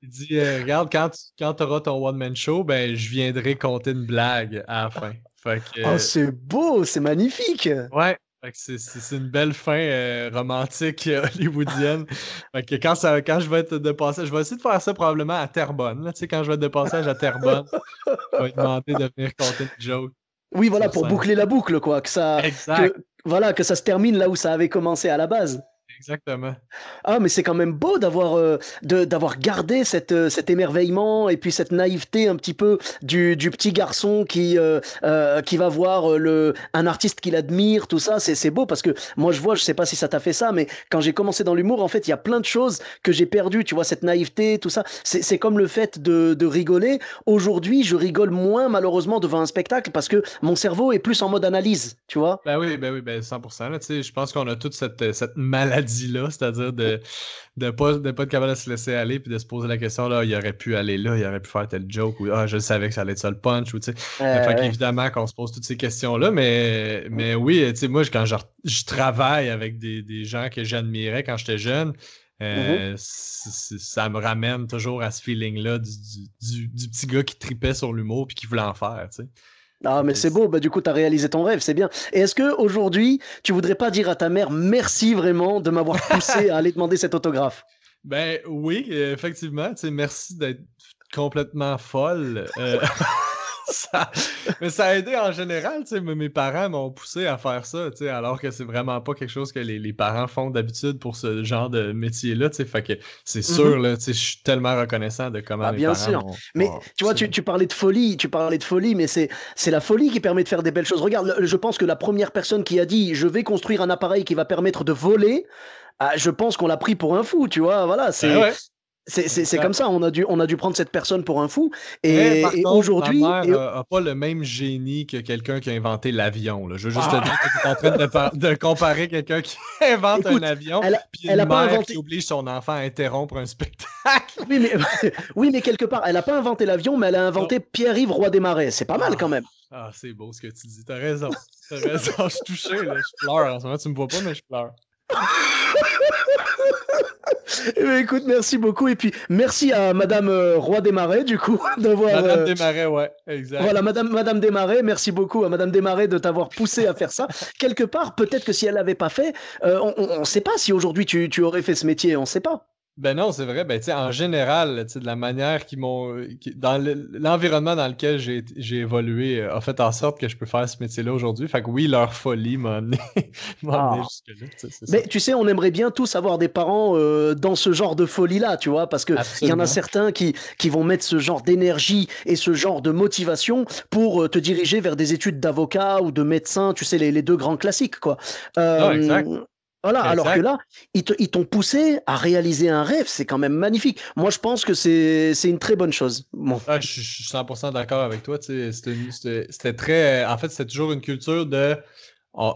il dit Regarde, quand tu auras ton one-man show, ben je viendrai compter une blague à la fin. Fait que Oh, c'est beau, c'est magnifique. ouais, fait que c'est une belle fin romantique hollywoodienne. Fait que quand je vais être de passage, je vais essayer de faire ça probablement à Terrebonne. Là, tu sais, quand je vais être de passage à Terrebonne, je vais lui demander de venir compter une joke Oui, voilà, sur pour scène. boucler la boucle, quoi, Exact, voilà, que ça se termine là où ça avait commencé à la base. exactement. Ah, mais c'est quand même beau d'avoir gardé cet émerveillement et puis cette naïveté un petit peu du petit garçon qui va voir un artiste qu'il admire, tout ça. C'est beau parce que moi, je sais pas si ça t'a fait ça, mais quand j'ai commencé dans l'humour, en fait, il y a plein de choses que j'ai perdues, tu vois, cette naïveté, tout ça. C'est comme le fait de rigoler. Aujourd'hui, je rigole moins, malheureusement, devant un spectacle parce que mon cerveau est plus en mode analyse, tu vois. Ben oui, ben 100%. Là, tu sais, je pense qu'on a toute cette maladie-là, c'est-à-dire de pas être capable de se laisser aller puis de se poser la question, là, il aurait pu aller là, il aurait pu faire tel joke, ou ah, je savais que ça allait être ça le punch, ou tu sais. Fait Ouais. qu'évidemment qu'on se pose toutes ces questions-là, mais oui, tu sais, moi, quand je travaille avec des gens que j'admirais quand j'étais jeune, Mhm. ça me ramène toujours à ce feeling-là du petit gars qui tripait sur l'humour puis qui voulait en faire, tu sais. Ah, Fait mais que c'est beau, bah, du coup, tu as réalisé ton rêve, c'est bien. Et est-ce que aujourd'hui, tu voudrais pas dire à ta mère merci vraiment de m'avoir poussé à aller demander cet autographe? Ben oui, effectivement, tu sais, merci d'être complètement folle. Ça, mais ça a aidé en général, tu sais, mes parents m'ont poussé à faire ça, tu sais, alors que c'est vraiment pas quelque chose que les parents font d'habitude pour ce genre de métier-là, tu sais, fait que c'est Mhm. sûr, là, tu sais, je suis tellement reconnaissant de comment Bah, mes bien parents sûr. Mais m'ont tu vois, poussé. tu parlais de folie, mais c'est la folie qui permet de faire des belles choses. Regarde, je pense que la première personne qui a dit je vais construire un appareil qui va permettre de voler, ah, je pense qu'on l'a pris pour un fou, tu vois. Voilà, Ben ouais, c'est comme exact. ça. On a dû prendre cette personne pour un fou. Mais par Et contre, ma aujourd'hui, mère a pas le même génie que quelqu'un qui a inventé l'avion, là. Je veux juste te dire ah, que tu es en train de comparer quelqu'un qui invente un écoute, avion, puis elle une a pas mère qui inventé. oblige son enfant à interrompre un spectacle. Oui, mais, oui, mais quelque part, elle n'a pas inventé l'avion, mais elle a Non. inventé Pierre-Yves Roy des Marais. C'est pas mal Ah, quand même. c'est beau ce que tu dis. T'as raison. T'as raison. Je suis touché, là. Je pleure en ce moment. Tu me vois pas, mais je pleure. Eh bien, écoute, merci beaucoup. Et puis, merci à Madame Roy des Marais, du coup, d'avoir. Madame Desmarais, ouais, exact. Voilà, Madame Desmarais, merci beaucoup à Madame Desmarais de t'avoir poussé à faire ça. Quelque part, peut-être que si elle l'avait pas fait, on ne sait pas si aujourd'hui tu aurais fait ce métier, on ne sait pas. Ben non, c'est vrai. Ben, tu sais, en général, tu sais, de la manière dans l'environnement dans lequel j'ai évolué a fait en sorte que je peux faire ce métier-là aujourd'hui. Fait que oui, leur folie m'a amené, m'a amené Ah. jusque-là, tu sais, c'est ça. Mais tu sais, on aimerait bien tous avoir des parents dans ce genre de folie-là, tu vois, parce que il y en a Absolument. certains qui vont mettre ce genre d'énergie et ce genre de motivation pour te diriger vers des études d'avocat ou de médecin, tu sais, les deux grands classiques, quoi. Non, exact. Euh, voilà, alors que Exact. là, ils t'ont poussé à réaliser un rêve, c'est quand même magnifique. Moi, je pense que c'est une très bonne chose. Bon. Ah, je suis 100% d'accord avec toi. Tu sais, c'était très. En fait, c'était toujours une culture de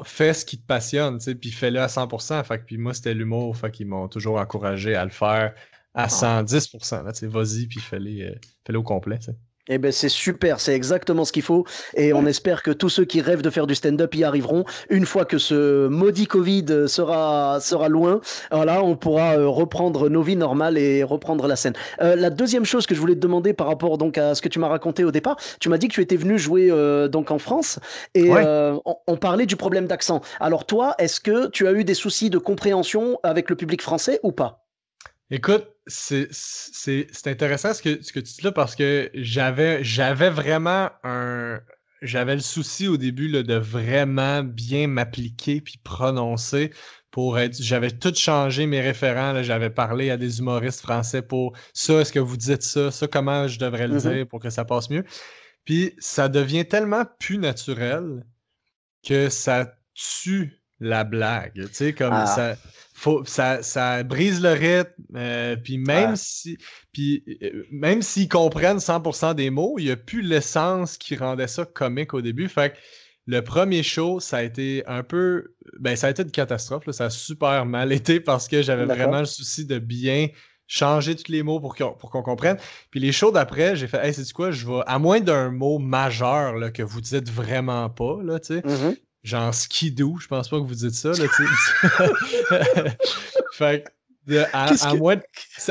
fais ce qui te passionne, tu sais, puis fais-le à 100%. Fait que, puis moi, c'était l'humour. Fait qu'ils m'ont toujours encouragé à le faire à 110%. Là, tu sais, vas-y, puis fais-le au complet. Tu sais. Eh ben c'est super, c'est exactement ce qu'il faut et on espère que tous ceux qui rêvent de faire du stand-up y arriveront. Une fois que ce maudit Covid sera loin, voilà, on pourra reprendre nos vies normales et reprendre la scène. La deuxième chose que je voulais te demander par rapport donc à ce que tu m'as raconté au départ, tu m'as dit que tu étais venu jouer donc en France et Ouais. on parlait du problème d'accent. Alors toi, est-ce que tu as eu des soucis de compréhension avec le public français ou pas? Écoute, c'est intéressant ce que tu dis là parce que j'avais vraiment j'avais le souci au début là, de vraiment bien m'appliquer puis prononcer pour être. J'avais tout changé mes référents. Là, j'avais parlé à des humoristes français pour ça, est-ce que vous dites ça, ça, comment je devrais le Mhm. dire pour que ça passe mieux. Puis ça devient tellement plus naturel que ça tue la blague. Tu sais, comme Ah, ça brise le rythme. Puis ouais, même s'ils comprennent 100% des mots, il n'y a plus l'essence qui rendait ça comique au début. Fait que le premier show, ça a été un peu. Ben, ça a été une catastrophe. Là. Ça a super mal été parce que j'avais vraiment d'accord. le souci de bien changer tous les mots pour qu'on comprenne. Puis les shows d'après, j'ai fait, hey, c'est quoi, je vais, à moins d'un mot majeur là, que vous dites vraiment pas, là, tu sais, Mhm. genre skidoo, je pense pas que vous dites ça, là, tu sais. Fait que, Qu'est-ce à que... moins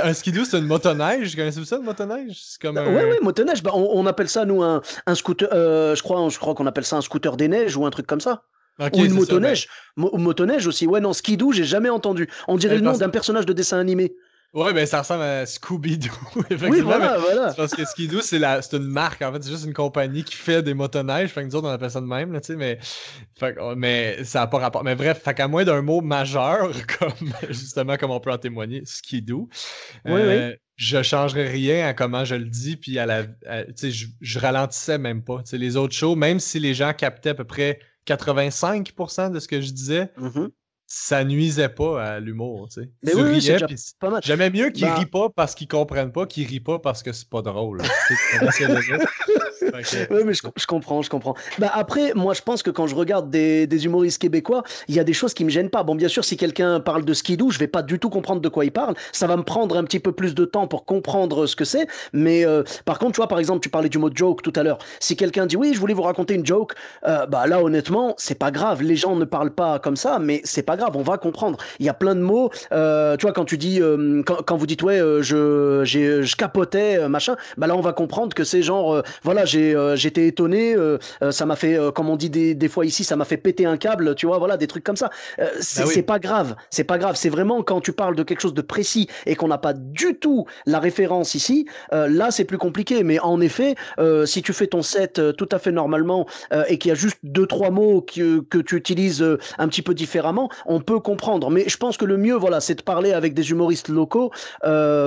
un skidoo, c'est une motoneige. Connaissez-vous ça, une motoneige? C'est comme Ouais, un. ouais, motoneige, bah, on appelle ça, nous, un scooter, je crois qu'on appelle ça un scooter des neiges ou un truc comme ça. Ok, Ou une c'est ça, ben. motoneige. Motoneige aussi. Ouais, non, skidoo, j'ai jamais entendu. On dirait Ben, le nom d'un personnage de dessin animé. ouais, ben ça ressemble à Scooby-Doo, Oui, effectivement, mais voilà, c'est voilà. parce que Skidoo, c'est une marque, en fait, c'est juste une compagnie qui fait des motoneiges, fait que nous autres, on appelle ça de même, là, tu sais, mais ça n'a pas rapport. Mais bref, fait qu'à moins d'un mot majeur, comme, justement, comme on peut en témoigner, Skidoo, Oui, oui. je changerais rien à comment je le dis, puis tu sais, je ralentissais même pas, tu sais, les autres shows, même si les gens captaient à peu près 85% de ce que je disais, Mhm. ça nuisait pas à l'humour, tu sais. Mais Tu oui, oui, c'est riais, déjà puis pas mal. j'aimais mieux qu'ils rient Ben, pas parce qu'ils comprennent pas, qu'ils rient pas parce que c'est pas drôle. Tu sais, tu comprends ce que je veux dire? Fait que, ouais, mais c'est ça. je comprends, je comprends. Bah après, moi, je pense que quand je regarde des humoristes québécois, il y a des choses qui me gênent pas. Bon, bien sûr, si quelqu'un parle de skidoo, je vais pas du tout comprendre de quoi il parle. Ça va me prendre un petit peu plus de temps pour comprendre ce que c'est. Mais par contre, tu vois, par exemple, tu parlais du mot joke tout à l'heure. Si quelqu'un dit oui, je voulais vous raconter une joke, bah là, honnêtement, c'est pas grave. Les gens ne parlent pas comme ça, mais c'est pas grave. On va comprendre. Il y a plein de mots. Tu vois, quand tu dis, quand vous dites ouais, je capotais, machin, bah là, on va comprendre que c'est genre, voilà, j'étais étonné, ça m'a fait, comme on dit des fois ici, ça m'a fait péter un câble, tu vois, voilà, des trucs comme ça. Ben C'est oui. pas grave, c'est pas grave. C'est vraiment quand tu parles de quelque chose de précis et qu'on n'a pas du tout la référence ici, là, c'est plus compliqué. Mais en effet, si tu fais ton set tout à fait normalement et qu'il y a juste deux, trois mots que tu utilises un petit peu différemment, on peut comprendre. Mais je pense que le mieux, voilà, c'est de parler avec des humoristes locaux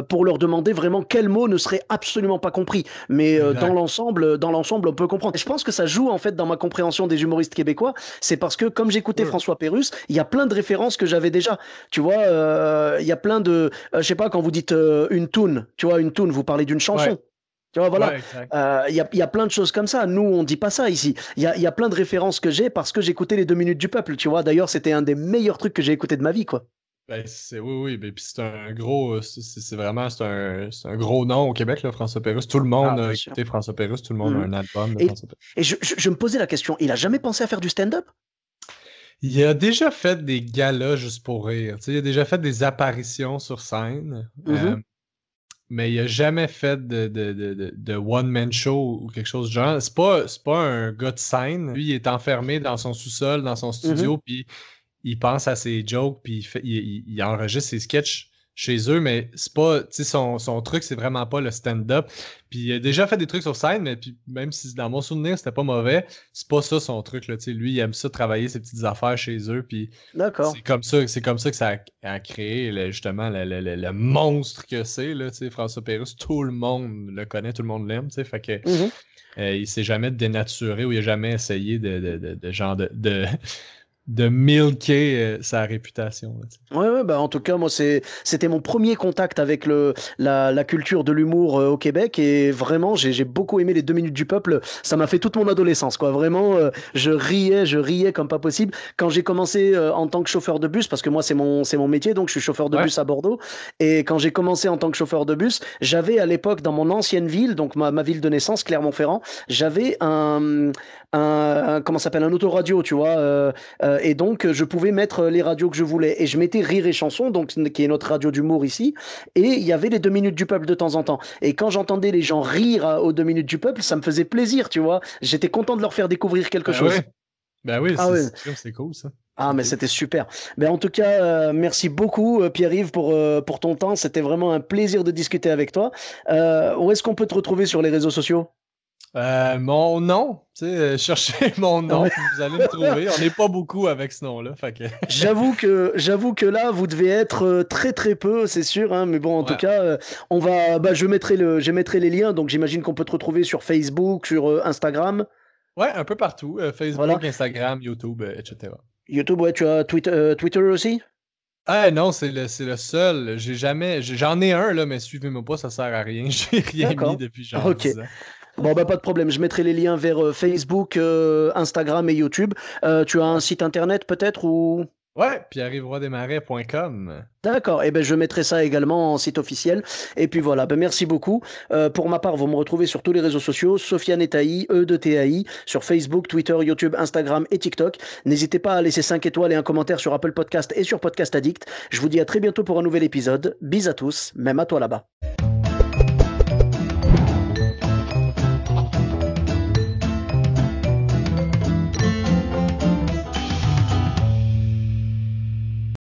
pour leur demander vraiment quel mot ne serait absolument pas compris. Mais Exact. dans l'ensemble, on peut comprendre. Et je pense que ça joue en fait dans ma compréhension des humoristes québécois. C'est parce que comme j'écoutais Sûr. François Pérusse, il y a plein de références que j'avais déjà. Tu vois, il y a plein de, je sais pas, quand vous dites une tune, tu vois, une tune, vous parlez d'une Ouais. chanson. Tu vois, voilà, Ouais, exact. il y a plein de choses comme ça. Nous, on dit pas ça ici. Il y a plein de références que j'ai parce que j'écoutais les 2 minutes du peuple. Tu vois, d'ailleurs, c'était un des meilleurs trucs que j'ai écouté de ma vie, quoi. Ben, oui, oui. Ben, puis c'est un gros. C'est vraiment. C'est un gros nom au Québec, là, François Pérusse. Tout le monde Ah, a bien sûr. écouté François Pérusse. Tout le monde a Mhm. un album de Et, François Pérusse. et je me posais la question, il a jamais pensé à faire du stand-up? Il a déjà fait des galas juste pour rire. Tu sais, il a déjà fait des apparitions sur scène. Mhm. Mais il a jamais fait de one-man show ou quelque chose du genre. C'est pas un gars de scène. Lui, il est enfermé dans son sous-sol, dans son Mhm. studio, puis il pense à ses jokes, puis il enregistre ses sketchs chez eux, mais c'est pas, tu sais, son truc, c'est vraiment pas le stand-up. Puis il a déjà fait des trucs sur scène, mais puis même si dans mon souvenir, c'était pas mauvais, c'est pas ça son truc, là, tu sais. Lui, il aime ça travailler ses petites affaires chez eux, puis D'accord. c'est comme ça que ça a créé justement le monstre que c'est, là, tu sais, François Pérusse. Tout le monde le connaît, tout le monde l'aime, tu sais, fait que Mhm. il s'est jamais dénaturé ou il a jamais essayé de genre de milquer sa réputation, là, tu sais. Ouais, ouais, bah en tout cas, moi, c'était mon premier contact avec la culture de l'humour au Québec et vraiment, j'ai beaucoup aimé les 2 minutes du peuple. Ça m'a fait toute mon adolescence, quoi. Vraiment, je riais comme pas possible. Quand j'ai commencé en tant que chauffeur de bus, parce que moi, c'est mon métier, donc je suis chauffeur de Ouais. bus à Bordeaux. Et quand j'ai commencé en tant que chauffeur de bus, j'avais à l'époque dans mon ancienne ville, donc ma ville de naissance, Clermont-Ferrand, j'avais comment ça s'appelle, un autoradio, tu vois. Et donc, je pouvais mettre les radios que je voulais. Et je mettais Rire et Chanson, donc, qui est notre radio d'humour ici. Et il y avait les 2 minutes du peuple de temps en temps. Et quand j'entendais les gens rire aux 2 minutes du peuple, ça me faisait plaisir, tu vois. J'étais content de leur faire découvrir quelque Ben chose. oui. Ben oui, Ah ouais. c'est cool ça. Ah, mais Ok. c'était super. Mais en tout cas, merci beaucoup, Pierre-Yves, pour ton temps. C'était vraiment un plaisir de discuter avec toi. Où est-ce qu'on peut te retrouver sur les réseaux sociaux? Mon nom, tu sais, cherchez mon nom, Ouais. puis vous allez me trouver. On n'est pas beaucoup avec ce nom-là, fait que. J'avoue que là, vous devez être très très peu, c'est sûr, hein, mais bon, en tout Ouais. cas, je mettrai les liens, donc j'imagine qu'on peut te retrouver sur Facebook, sur Instagram, Ouais, un peu partout. voilà. Facebook, Instagram, YouTube, etc. YouTube, ouais, tu as Twitter aussi? Ah non, c'est le seul. J'en ai un, là, mais suivez-moi pas, ça sert à rien. J'ai rien mis D'accord. depuis genre Ok. 10 ans. Bon, bah, pas de problème. Je mettrai les liens vers Facebook, Instagram et YouTube. Tu as un Ouais, site internet peut-être ou... ouais, pierre-yves-roydesmarais.com. D'accord. Eh ben, je mettrai ça également en site officiel. Et puis voilà. Ben, merci beaucoup. Pour ma part, vous me retrouvez sur tous les réseaux sociaux. Sofiane Etaï, E de TAI, sur Facebook, Twitter, YouTube, Instagram et TikTok. N'hésitez pas à laisser 5 étoiles et un commentaire sur Apple Podcast et sur Podcast Addict. Je vous dis à très bientôt pour un nouvel épisode. Bis à tous, même à toi là-bas.